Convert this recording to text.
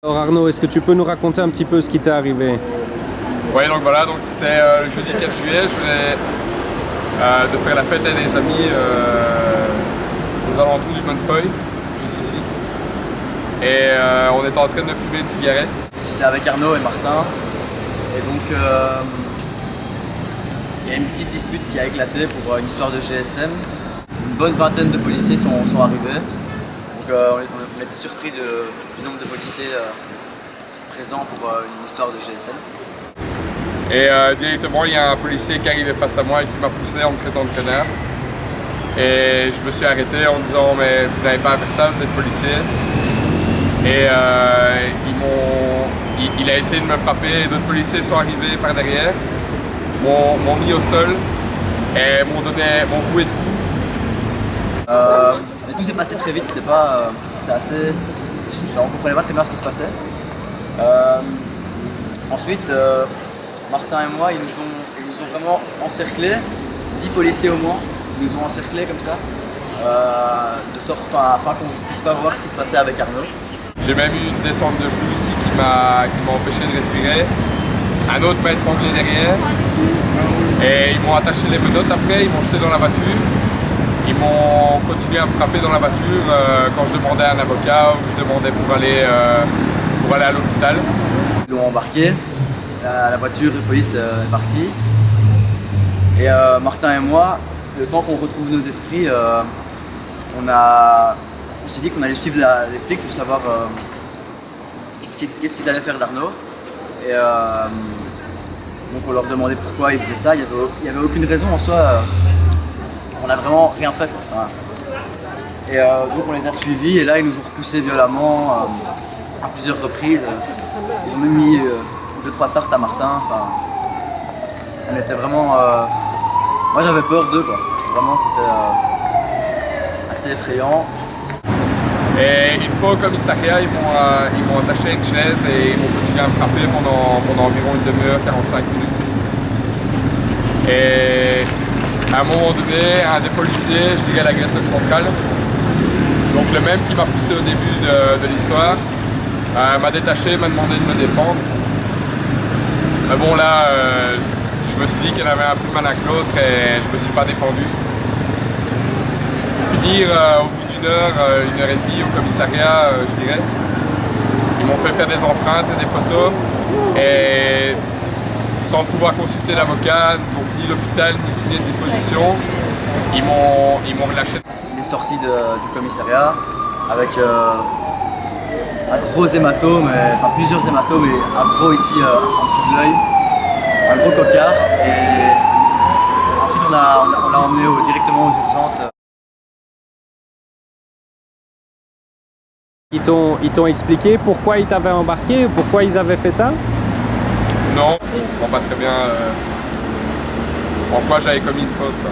Alors Arnaud, est-ce que tu peux nous raconter un petit peu ce qui t'est arrivé? Oui, donc voilà, donc c'était le jeudi 4 juillet, je venais de faire la fête avec des amis aux alentours du Monfeuille, juste ici. Et on était en train de fumer une cigarette. J'étais avec Arnaud et Martin, et donc il y a une petite dispute qui a éclaté pour une histoire de GSM. Une bonne vingtaine de policiers sont arrivés. Donc on était surpris du nombre de policiers présents pour une histoire de GSM. Et directement, il y a un policier qui arrivait face à moi et qui m'a poussé en me traitant de connard. Et je me suis arrêté en disant mais vous n'avez pas à faire ça, vous êtes policier. Et il a essayé de me frapper, d'autres policiers sont arrivés par derrière, m'ont mis au sol et m'ont voué de coups. Mais tout s'est passé très vite, c'était assez... On ne comprenait pas très bien ce qui se passait. Ensuite, Martin et moi, ils nous ont vraiment encerclés, 10 policiers au moins, ils nous ont encerclés comme ça, de sorte afin qu'on ne puisse pas voir ce qui se passait avec Arnaud. J'ai même eu une descente de genoux ici qui m'a empêché de respirer. Un autre m'a étranglé derrière. Et ils m'ont attaché les menottes après, ils m'ont jeté dans la voiture. Ils m'ont continué à me frapper dans la voiture quand je demandais à un avocat ou je demandais pour aller à l'hôpital. Ils l'ont embarqué, la voiture de police est partie. Et Martin et moi, le temps qu'on retrouve nos esprits, on s'est dit qu'on allait suivre les flics pour savoir qu'est-ce qu'ils allaient faire d'Arnaud. Et donc on leur demandait pourquoi ils faisaient ça. Il n'y avait aucune raison en soi. On n'a vraiment rien fait. Enfin, et donc on les a suivis et là ils nous ont repoussés violemment à plusieurs reprises. Ils ont même mis 2-3 tartes à Martin. Enfin, on était vraiment... Moi j'avais peur d'eux quoi. Vraiment c'était assez effrayant. Et une fois au commissariat, ils m'ont attaché à une chaise et ils m'ont continué à me frapper pendant environ une demi-heure, 45 minutes. Et à un moment donné, un des policiers, je dirais l'agresseur central, donc le même qui m'a poussé au début de l'histoire, m'a détaché, m'a demandé de me défendre. Mais bon là, je me suis dit qu'il y en avait un plus malin que l'autre et je me suis pas défendu. Pour finir, au bout d'une heure et demie au commissariat, je dirais, ils m'ont fait faire des empreintes et des photos et sans pouvoir consulter l'avocat, donc ni l'hôpital, ni signer de déposition, ils m'ont relâché. Il est sorti du commissariat avec un gros hématome, enfin plusieurs hématomes et un gros ici en dessous de l'œil, un gros cocard. Et ensuite on l'a emmené directement aux urgences. Ils t'ont expliqué pourquoi ils t'avaient embarqué, pourquoi ils avaient fait ça? Non, je ne comprends pas très bien en quoi j'avais commis une faute, quoi.